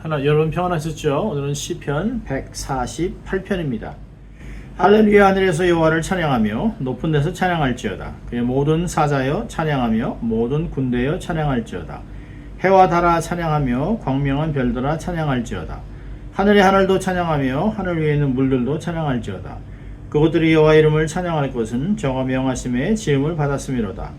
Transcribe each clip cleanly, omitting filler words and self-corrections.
여러분 평안하셨죠? 오늘은 시편 148편입니다. 할렐루야. 하늘에서 여호와를 찬양하며 높은 데서 찬양할지어다. 그의 모든 사자여 찬양하며 모든 군대여 찬양할지어다. 해와 달아 찬양하며 광명한 별들아 찬양할지어다. 하늘의 하늘도 찬양하며 하늘 위에 있는 물들도 찬양할지어다. 그것들이 여호와 이름을 찬양할 것은 저가 명하심에 지음을 받았음이로다.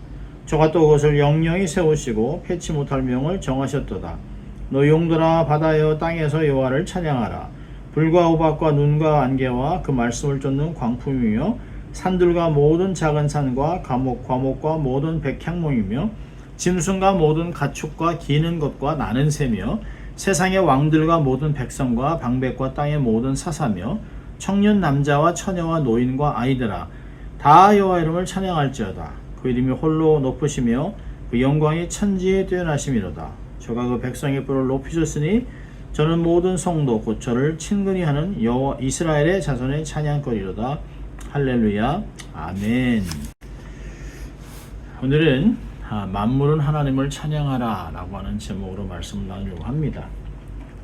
저가 또 그것을 영영히 세우시고 패치 못할 명을 정하셨도다. 너 용들아 바다여 땅에서 여호와를 찬양하라. 불과 우박과 눈과 안개와 그 말씀을 쫓는 광풍이며 산들과 모든 작은 산과 과목과 모든 백향목이며 짐승과 모든 가축과 기는 것과 나는 새며 세상의 왕들과 모든 백성과 방백과 땅의 모든 사사며 청년 남자와 처녀와 노인과 아이들아 다 여호와 이름을 찬양할지어다. 그 이름이 홀로 높으시며 그 영광이 천지에 뛰어나심이로다. 저가 그 백성의 뿔을 높이셨으니 저는 모든 성도 곧 저를 친근히 하는 여호와 이스라엘의 자손의 찬양거리로다. 할렐루야. 아멘. 오늘은 만물은 하나님을 찬양하라 라고 하는 제목으로 말씀을 나누려고 합니다.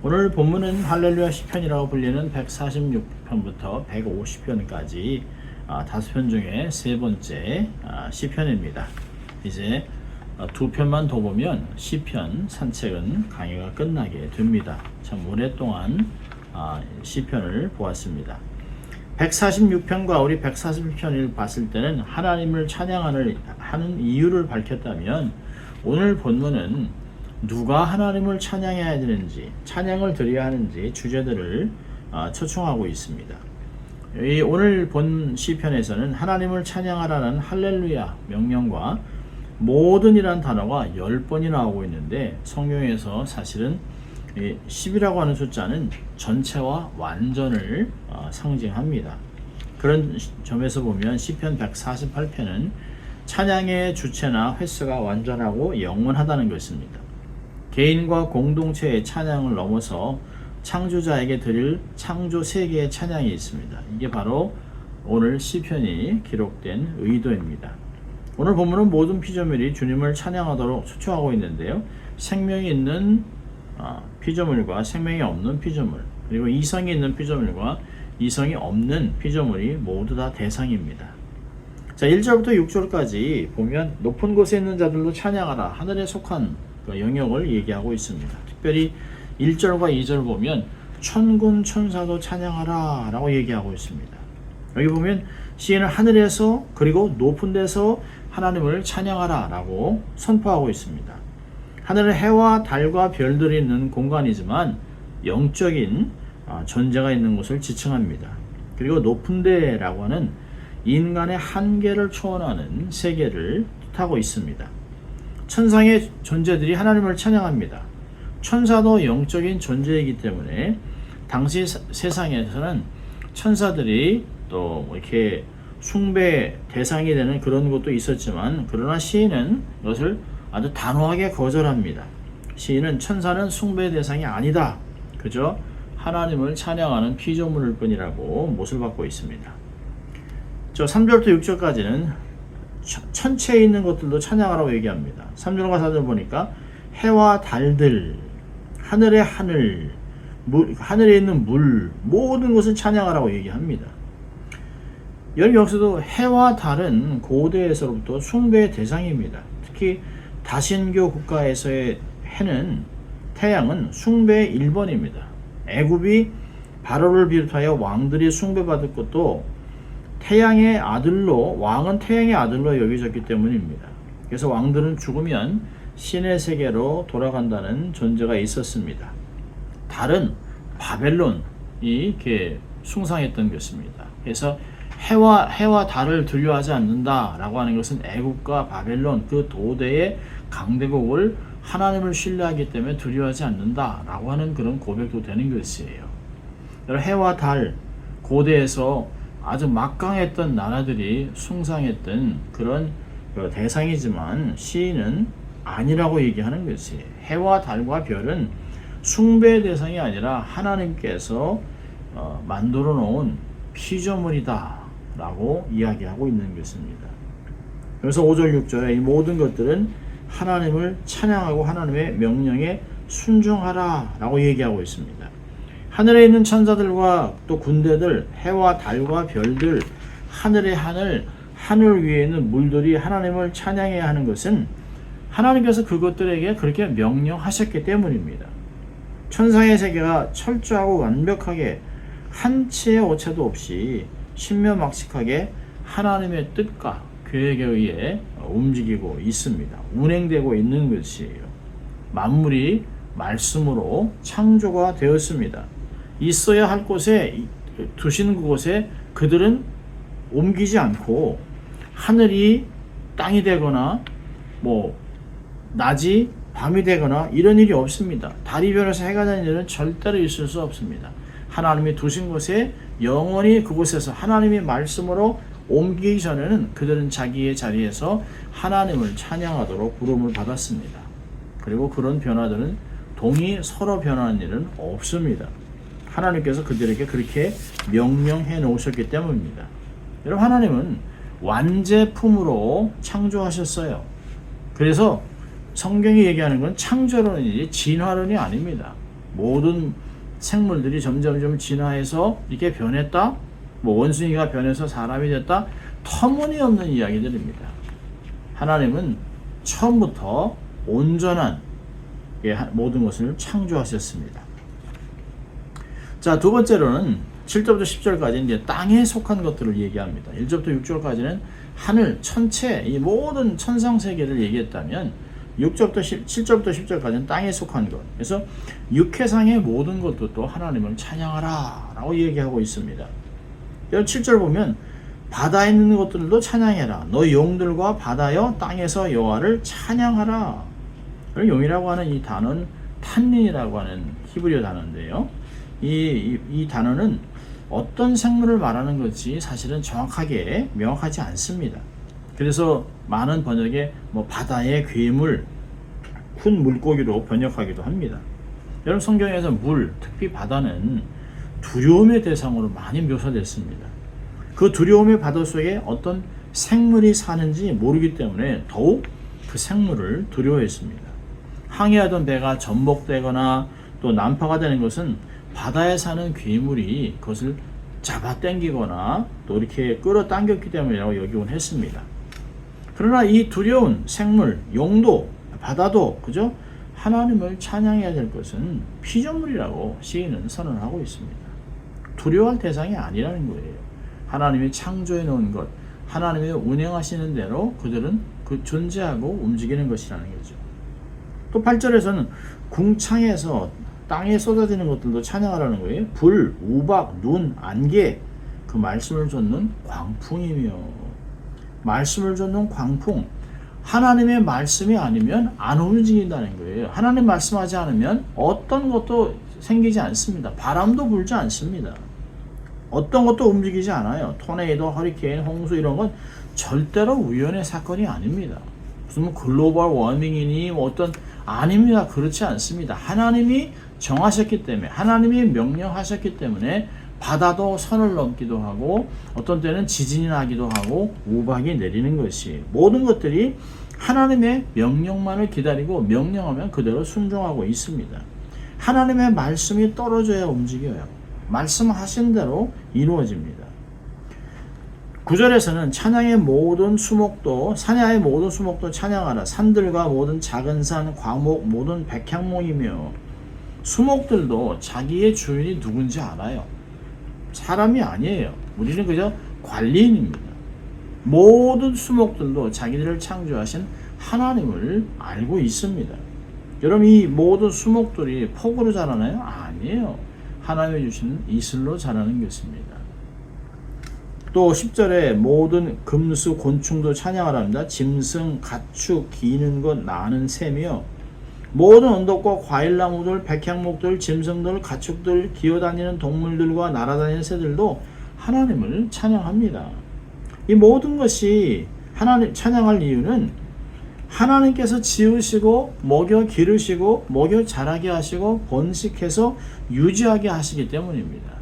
오늘 본문은 할렐루야 시편이라고 불리는 146편부터 150편까지 5편 중에 세 번째 시편입니다. 이제 두 편만 더 보면 시편 산책은 강의가 끝나게 됩니다. 참 오랫동안 시편을 보았습니다. 146편과 우리 141편을 봤을 때는 하나님을 찬양하는 이유를 밝혔다면, 오늘 본문은 누가 하나님을 찬양해야 되는지, 찬양을 드려야 하는지 주제들을 초청하고 있습니다. 오늘 본 시편에서는 하나님을 찬양하라는 할렐루야 명령과 모든이란 단어가 10번이 나오고 있는데, 성경에서 사실은 10이라고 하는 숫자는 전체와 완전을 상징합니다. 그런 점에서 보면 시편 148편은 찬양의 주체나 횟수가 완전하고 영원하다는 것입니다. 개인과 공동체의 찬양을 넘어서 창조자에게 드릴 창조 세계의 찬양이 있습니다. 이게 바로 오늘 시편이 기록된 의도입니다. 오늘 본문은 모든 피조물이 주님을 찬양하도록 초청하고 있는데요. 생명이 있는 피조물과 생명이 없는 피조물, 그리고 이성이 있는 피조물과 이성이 없는 피조물이 모두 다 대상입니다. 자, 1절부터 6절까지 보면 높은 곳에 있는 자들도 찬양하라, 하늘에 속한 그 영역을 얘기하고 있습니다. 특별히 1절과 2절을 보면 천군 천사도 찬양하라 라고 얘기하고 있습니다. 여기 보면 시인은 하늘에서 그리고 높은 데서 하나님을 찬양하라 라고 선포하고 있습니다. 하늘은 해와 달과 별들이 있는 공간이지만 영적인 존재가 있는 곳을 지칭합니다. 그리고 높은 데라고 하는 인간의 한계를 초월하는 세계를 뜻하고 있습니다. 천상의 존재들이 하나님을 찬양합니다. 천사도 영적인 존재이기 때문에 당시 세상에서는 천사들이 또 이렇게 숭배 대상이 되는 그런 것도 있었지만, 그러나 시인은 이것을 아주 단호하게 거절합니다. 시인은 천사는 숭배 대상이 아니다, 그저 하나님을 찬양하는 피조물일 뿐이라고 못을 받고 있습니다. 3절부터 6절까지는 천체에 있는 것들도 찬양하라고 얘기합니다. 3절과 4절 보니까 해와 달들, 하늘의 하늘, 하늘에 있는 물, 모든 것을 찬양하라고 얘기합니다. 여기서도 해와 달은 고대에서부터 숭배의 대상입니다. 특히 다신교 국가에서의 해는, 태양은 숭배의 1번입니다. 애굽이 바로를 비롯하여 왕들이 숭배받을 것도 태양의 아들로, 왕은 태양의 아들로 여겨졌기 때문입니다. 그래서 왕들은 죽으면 신의 세계로 돌아간다는 존재가 있었습니다. 달은 바벨론이 이렇게 숭상했던 것입니다. 그래서 해와 달을 두려워하지 않는다라고 하는 것은 애국과 바벨론 그 도대의 강대국을 하나님을 신뢰하기 때문에 두려워하지 않는다라고 하는 그런 고백도 되는 것이에요. 해와 달, 고대에서 아주 막강했던 나라들이 숭상했던 그런 대상이지만 시인은 아니라고 얘기하는 것이에요. 해와 달과 별은 숭배의 대상이 아니라 하나님께서 만들어 놓은 피조물이다 라고 이야기하고 있는 것입니다. 그래서 5절 6절에 이 모든 것들은 하나님을 찬양하고 하나님의 명령에 순종하라 라고 얘기하고 있습니다. 하늘에 있는 천사들과 또 군대들, 해와 달과 별들, 하늘의 하늘 위에 있는 물들이 하나님을 찬양해야 하는 것은 하나님께서 그것들에게 그렇게 명령하셨기 때문입니다. 천상의 세계가 철저하고 완벽하게 한치의 오차도 없이 신묘막측하게 하나님의 뜻과 계획에 의해 움직이고 있습니다. 운행되고 있는 것이에요. 만물이 말씀으로 창조가 되었습니다. 있어야 할 곳에 두신 그곳에 그들은 옮기지 않고 하늘이 땅이 되거나 낮이 밤이 되거나 이런 일이 없습니다. 달이 변해서 해가 되는 일은 절대로 있을 수 없습니다. 하나님이 두신 곳에 영원히 그곳에서 하나님의 말씀으로 옮기기 전에는 그들은 자기의 자리에서 하나님을 찬양하도록 부름을 받았습니다. 그리고 그런 변화들은 동이 서로 변하는 일은 없습니다. 하나님께서 그들에게 그렇게 명령해 놓으셨기 때문입니다. 여러분, 하나님은 완제품으로 창조하셨어요. 그래서 성경이 얘기하는 건 창조론이지 진화론이 아닙니다. 모든 생물들이 점점 진화해서 이렇게 변했다, 원숭이가 변해서 사람이 됐다, 터무니없는 이야기들입니다. 하나님은 처음부터 온전한 모든 것을 창조하셨습니다. 자, 두 번째로는 7절부터 10절까지 이제 땅에 속한 것들을 얘기합니다. 1절부터 6절까지는 하늘, 천체, 이 모든 천상 세계를 얘기했다면 7절부터 10절까지는 땅에 속한 것. 그래서 육해상의 모든 것도 하나님을 찬양하라 라고 얘기하고 있습니다. 7절 보면 바다에 있는 것들도 찬양해라. 너 용들과 바다여 땅에서 여호와를 찬양하라. 용이라고 하는 이 단어는 탄닌이라고 하는 히브리어 단어인데요. 이 단어는 어떤 생물을 말하는 것이 사실은 정확하게 명확하지 않습니다. 그래서 많은 번역에 바다의 괴물, 큰 물고기로 번역하기도 합니다. 여러분, 성경에서 물, 특히 바다는 두려움의 대상으로 많이 묘사됐습니다. 그 두려움의 바다 속에 어떤 생물이 사는지 모르기 때문에 더욱 그 생물을 두려워했습니다. 항해하던 배가 전복되거나 또 난파가 되는 것은 바다에 사는 괴물이 그것을 잡아당기거나 또 이렇게 끌어당겼기 때문이라고 여기곤 했습니다. 그러나 이 두려운 생물, 용도, 바다도 그죠? 하나님을 찬양해야 될 것은 피조물이라고 시인은 선언하고 있습니다. 두려워할 대상이 아니라는 거예요. 하나님이 창조해 놓은 것, 하나님이 운행하시는 대로 그들은 존재하고 움직이는 것이라는 거죠. 또 8절에서는 궁창에서 땅에 쏟아지는 것들도 찬양하라는 거예요. 불, 우박, 눈, 안개, 그 말씀을 쫓는 광풍이며, 말씀을 쫓는 광풍, 하나님의 말씀이 아니면 안 움직인다는 거예요. 하나님 말씀하지 않으면 어떤 것도 생기지 않습니다. 바람도 불지 않습니다. 어떤 것도 움직이지 않아요. 토네이도, 허리케인, 홍수 이런 건 절대로 우연의 사건이 아닙니다. 무슨 글로벌 워밍이니 아닙니다. 그렇지 않습니다. 하나님이 정하셨기 때문에, 하나님이 명령하셨기 때문에 바다도 선을 넘기도 하고 어떤 때는 지진이 나기도 하고 우박이 내리는 것이, 모든 것들이 하나님의 명령만을 기다리고 명령하면 그대로 순종하고 있습니다. 하나님의 말씀이 떨어져야 움직여요. 말씀하신 대로 이루어집니다. 9절에서는 찬양의 모든 수목도, 산야의 모든 수목도 찬양하라. 산들과 모든 작은 산, 과목, 모든 백향목이며, 수목들도 자기의 주인이 누군지 알아요. 사람이 아니에요. 우리는 그저 관리인입니다. 모든 수목들도 자기들을 창조하신 하나님을 알고 있습니다. 여러분, 이 모든 수목들이 폭우로 자라나요? 아니에요. 하나님이 주시는 이슬로 자라는 것입니다. 또 10절에 모든 금수 곤충도 찬양하라 합니다. 짐승, 가축, 기는 것, 나는 새며, 모든 언덕과 과일나무들, 백향목들, 짐승들, 가축들, 기어다니는 동물들과 날아다니는 새들도 하나님을 찬양합니다. 이 모든 것이 하나님 찬양할 이유는 하나님께서 지으시고 먹여 기르시고 먹여 자라게 하시고 번식해서 유지하게 하시기 때문입니다.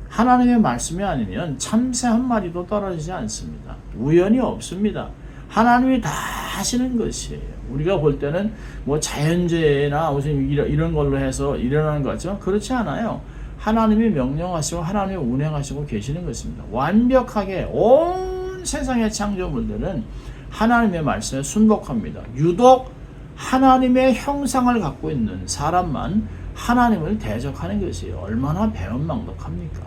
하나님의 말씀이 아니면 참새 한 마리도 떨어지지 않습니다. 우연이 없습니다. 하나님이 다 하시는 것이에요. 우리가 볼 때는 뭐 자연재해나 무슨 이런 걸로 해서 일어나는 것 같지만 그렇지 않아요. 하나님이 명령하시고 하나님이 운행하시고 계시는 것입니다. 완벽하게 온 세상의 창조물들은 하나님의 말씀에 순복합니다. 유독 하나님의 형상을 갖고 있는 사람만 하나님을 대적하는 것이에요. 얼마나 배은망덕합니까?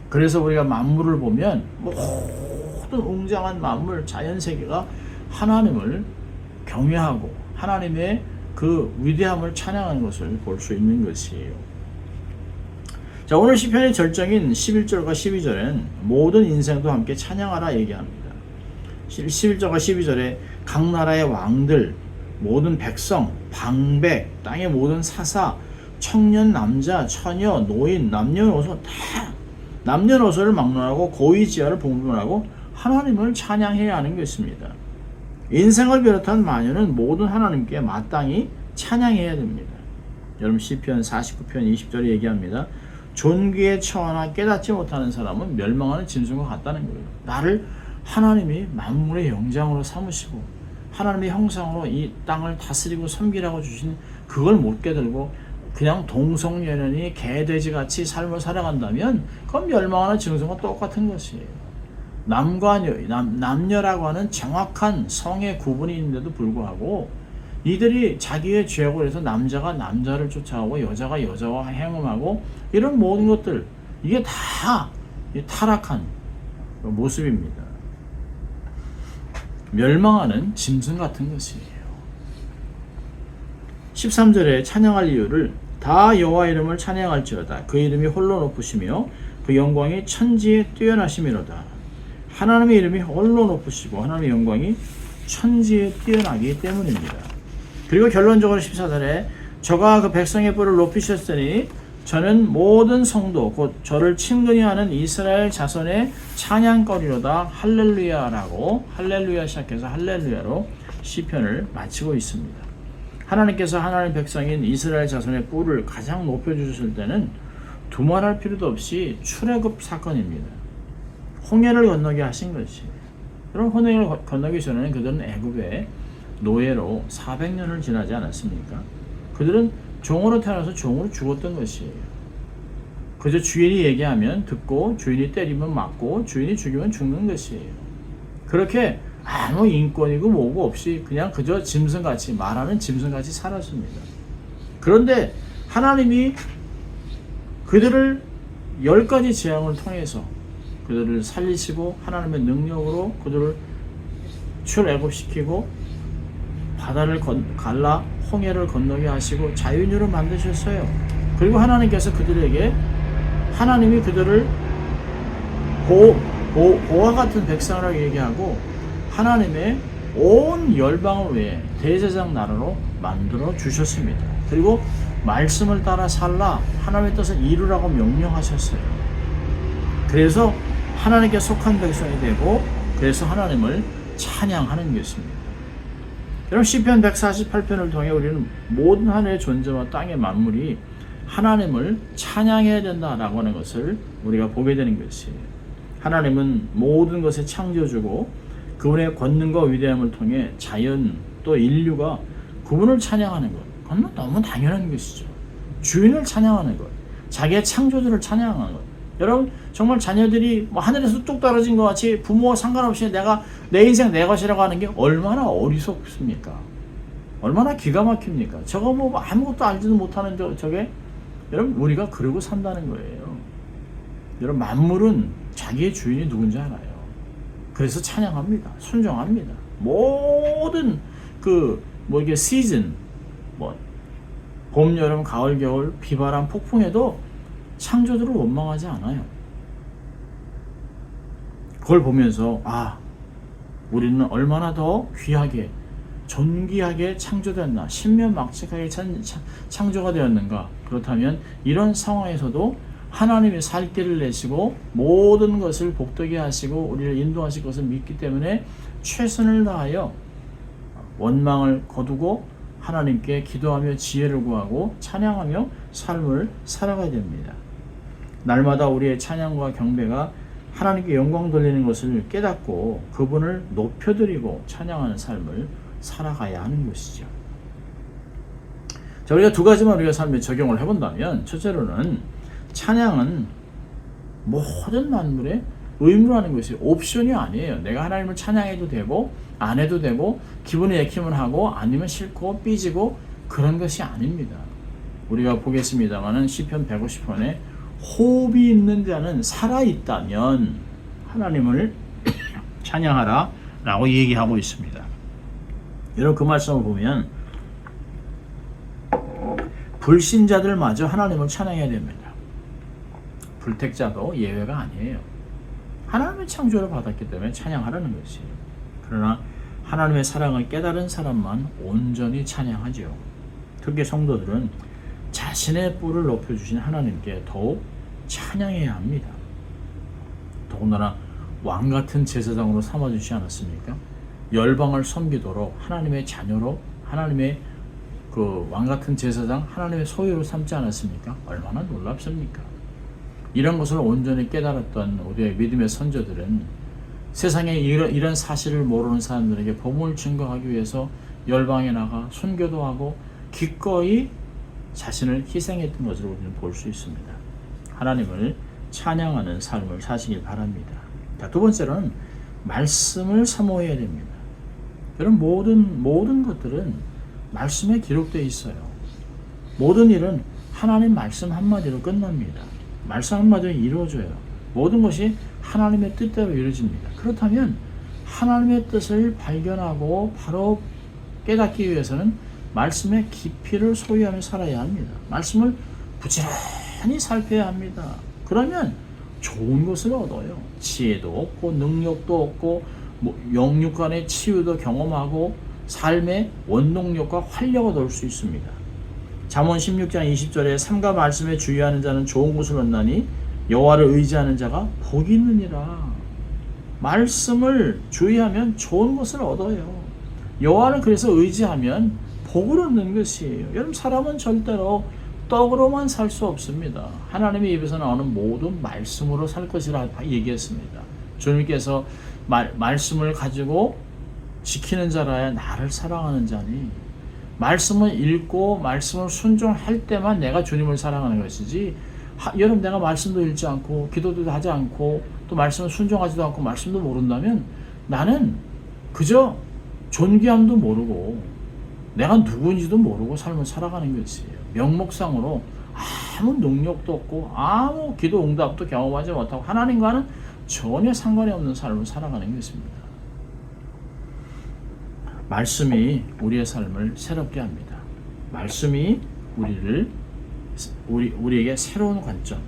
그래서 우리가 만물을 보면 모든 웅장한 만물, 자연세계가 하나님을 경외하고 하나님의 그 위대함을 찬양하는 것을 볼 수 있는 것이에요. 자, 오늘 시편의 절정인 11절과 12절엔 모든 인생도 함께 찬양하라 얘기합니다. 11절과 12절에 각 나라의 왕들, 모든 백성, 방백, 땅의 모든 사사, 청년, 남자, 처녀, 노인, 남녀노소 다 남녀노소를 막론하고 고위지하를 봉분하고 하나님을 찬양해야 하는 것입니다. 인생을 비롯한 만유는 모든 하나님께 마땅히 찬양해야 됩니다. 여러분 시편 49편 20절에 얘기합니다. 존귀에 처하나 깨닫지 못하는 사람은 멸망하는 짐승과 같다는 거예요. 나를 하나님이 만물의 영장으로 삼으시고 하나님의 형상으로 이 땅을 다스리고 섬기라고 주신 그걸 못 깨달고 그냥 동성연연히 개돼지같이 삶을 살아간다면 그건 멸망하는 짐승과 똑같은 것이에요. 남과 남녀라고 하는 정확한 성의 구분이 있는데도 불구하고 이들이 자기의 죄악을 해서 남자가 남자를 쫓아가고 여자가 여자와 행음하고 이런 모든 것들 이게 다 타락한 모습입니다. 멸망하는 짐승 같은 것이에요. 13절에 찬양할 이유를 다 여호와 이름을 찬양할지어다. 그 이름이 홀로 높으시며 그 영광이 천지에 뛰어나심이로다. 하나님의 이름이 홀로 높으시고 하나님의 영광이 천지에 뛰어나기 때문입니다. 그리고 결론적으로 14절에 저가 그 백성의 뿔을 높이셨으니 저는 모든 성도 곧 저를 친근히 하는 이스라엘 자손의 찬양거리로다. 할렐루야라고 할렐루야 시작해서 할렐루야로 시편을 마치고 있습니다. 하나님께서 하나님 백성인 이스라엘 자손의 뿔을 가장 높여주실 때는 두말할 필요도 없이 출애굽 사건입니다. 홍해를 건너게 하신 것이. 그럼 홍해를 건너기 전에는 그들은 애굽의 노예로 400년을 지나지 않았습니까? 그들은 종으로 태어나서 종으로 죽었던 것이에요. 그저 주인이 얘기하면 듣고 주인이 때리면 맞고 주인이 죽이면 죽는 것이에요. 그렇게 아무 인권이고 뭐고 없이 그냥 그저 짐승같이 말하는 짐승같이 살았습니다. 그런데 하나님이 그들을 10가지 재앙을 통해서 그들을 살리시고 하나님의 능력으로 그들을 출애굽시키고 바다를 갈라 홍해를 건너게 하시고 자유인으로 만드셨어요. 그리고 하나님께서 그들에게 하나님이 그들을 보화 같은 백성이라고 얘기하고 하나님의 온 열방을 위해 대제사장 나라로 만들어 주셨습니다. 그리고 말씀을 따라 살라 하나님의 뜻을 이루라고 명령하셨어요. 그래서 하나님께 속한 백성이 되고 그래서 하나님을 찬양하는 것입니다. 여러분 시편 148편을 통해 우리는 모든 하늘의 존재와 땅의 만물이 하나님을 찬양해야 된다라고 하는 것을 우리가 보게 되는 것이에요. 하나님은 모든 것을 창조주고 그분의 권능과 위대함을 통해 자연 또 인류가 그분을 찬양하는 것, 그건 너무 당연한 것이죠. 주인을 찬양하는 것, 자기의 창조주를 찬양하는 것. 여러분 정말 자녀들이 뭐 하늘에서 뚝 떨어진 것 같이 부모와 상관없이 내 인생 내 것이라고 하는 게 얼마나 어리석습니까? 얼마나 기가 막힙니까? 저거 뭐 아무것도 알지도 못하는 저게 여러분 우리가 그러고 산다는 거예요. 여러분 만물은 자기의 주인이 누군지 알아요. 그래서 찬양합니다. 순종합니다. 모든 이게 시즌 봄, 여름, 가을, 겨울, 비바람, 폭풍에도 창조주를 원망하지 않아요. 그걸 보면서 우리는 얼마나 더 귀하게 존귀하게 창조되었나, 신면막측하게 창조가 되었는가. 그렇다면 이런 상황에서도 하나님이 살 길을 내시고 모든 것을 복되게 하시고 우리를 인도하실 것을 믿기 때문에 최선을 다하여 원망을 거두고 하나님께 기도하며 지혜를 구하고 찬양하며 삶을 살아가야 됩니다. 날마다 우리의 찬양과 경배가 하나님께 영광 돌리는 것을 깨닫고 그분을 높여드리고 찬양하는 삶을 살아가야 하는 것이죠. 자, 우리가 두 가지만 우리가 삶에 적용을 해본다면, 첫째로는 찬양은 모든 만물의 의무로 하는 것이 옵션이 아니에요. 내가 하나님을 찬양해도 되고 안 해도 되고 기분이 내키면 하고 아니면 싫고 삐지고 그런 것이 아닙니다. 우리가 보겠습니다마는 시편 150편에 호흡이 있는 자는 살아있다면 하나님을 찬양하라 라고 얘기하고 있습니다. 여러분, 그 말씀을 보면 불신자들마저 하나님을 찬양해야 됩니다. 불택자도 예외가 아니에요. 하나님의 창조를 받았기 때문에 찬양하라는 것이에요. 그러나 하나님의 사랑을 깨달은 사람만 온전히 찬양하죠. 특히 성도들은 자신의 뿔을 높여주신 하나님께 더욱 찬양해야 합니다. 더군다나 왕같은 제사장으로 삼아주시지 않았습니까? 열방을 섬기도록 하나님의 자녀로, 하나님의 그 왕같은 제사장, 하나님의 소유로 삼지 않았습니까? 얼마나 놀랍습니까? 이런 것을 온전히 깨달았던 우리의 믿음의 선조들은 세상에 이런 사실을 모르는 사람들에게 복음을 증거하기 위해서 열방에 나가 순교도 하고 기꺼이 자신을 희생했던 것을 우리는 볼 수 있습니다. 하나님을 찬양하는 삶을 사시길 바랍니다. 자, 두 번째로는 말씀을 사모해야 됩니다. 여러분, 모든 것들은 말씀에 기록되어 있어요. 모든 일은 하나님 말씀 한마디로 끝납니다. 말씀 한마디로 이루어져요. 모든 것이 하나님의 뜻대로 이루어집니다. 그렇다면 하나님의 뜻을 발견하고 바로 깨닫기 위해서는 말씀의 깊이를 소유하며 살아야 합니다. 말씀을 부지런히 살펴야 합니다. 그러면 좋은 것을 얻어요. 지혜도 얻고 능력도 얻고 영육 간의 치유도 경험하고 삶의 원동력과 활력을 얻을 수 있습니다. 잠언 16장 20절에 삼가 말씀에 주의하는 자는 좋은 것을 얻나니 여호와를 의지하는 자가 복이 있느니라. 말씀을 주의하면 좋은 것을 얻어요. 여호와를 그래서 의지하면 복을 얻는 것이에요. 여러분, 사람은 절대로 떡으로만 살 수 없습니다. 하나님의 입에서 나오는 모든 말씀으로 살 것이라 얘기했습니다. 주님께서 말씀을 가지고 지키는 자라야 나를 사랑하는 자니, 말씀을 읽고 말씀을 순종할 때만 내가 주님을 사랑하는 것이지, 여러분, 내가 말씀도 읽지 않고 기도도 하지 않고 또 말씀을 순종하지도 않고 말씀도 모른다면 나는 그저 존귀함도 모르고 내가 누구인지도 모르고 삶을 살아가는 것이에요. 명목상으로 아무 능력도 없고 아무 기도 응답도 경험하지 못하고 하나님과는 전혀 상관이 없는 삶을 살아가는 것입니다. 말씀이 우리의 삶을 새롭게 합니다. 말씀이 우리에게 새로운 관점,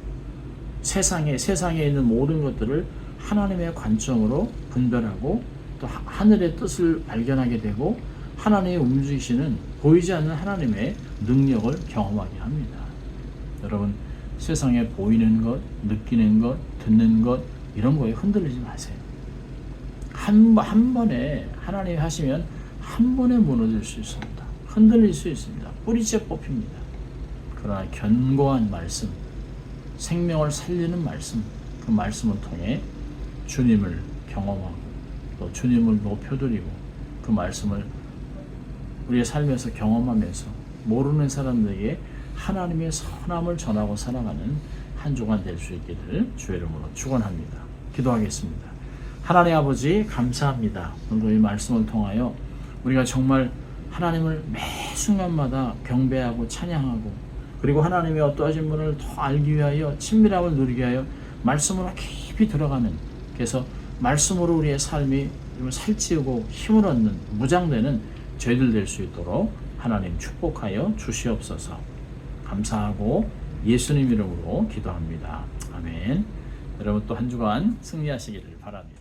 세상에 있는 모든 것들을 하나님의 관점으로 분별하고 또 하늘의 뜻을 발견하게 되고 하나님이 움직이시는 보이지 않는 하나님의 능력을 경험하게 합니다. 여러분, 세상에 보이는 것, 느끼는 것, 듣는 것 이런 거에 흔들리지 마세요. 한 번에 하나님이 하시면 한 번에 무너질 수 있습니다. 흔들릴 수 있습니다. 뿌리째 뽑힙니다. 그러나 견고한 말씀, 생명을 살리는 말씀, 그 말씀을 통해 주님을 경험하고 또 주님을 높여드리고 그 말씀을 우리의 삶에서 경험하면서 모르는 사람들에게 하나님의 선함을 전하고 살아가는 한 주간 될 수 있기를 주의 이름으로 축원합니다. 기도하겠습니다. 하나님 아버지, 감사합니다. 오늘도 이 말씀을 통하여 우리가 정말 하나님을 매 순간마다 경배하고 찬양하고 그리고 하나님의 어떠하신 분을 더 알기 위하여 친밀함을 누리게 하여 말씀으로 깊이 들어가는, 그래서 말씀으로 우리의 삶이 살찌우고 힘을 얻는 무장되는 저희들 될 수 있도록 하나님 축복하여 주시옵소서. 감사하고 예수님 이름으로 기도합니다. 아멘. 여러분 또 한 주간 승리하시기를 바랍니다.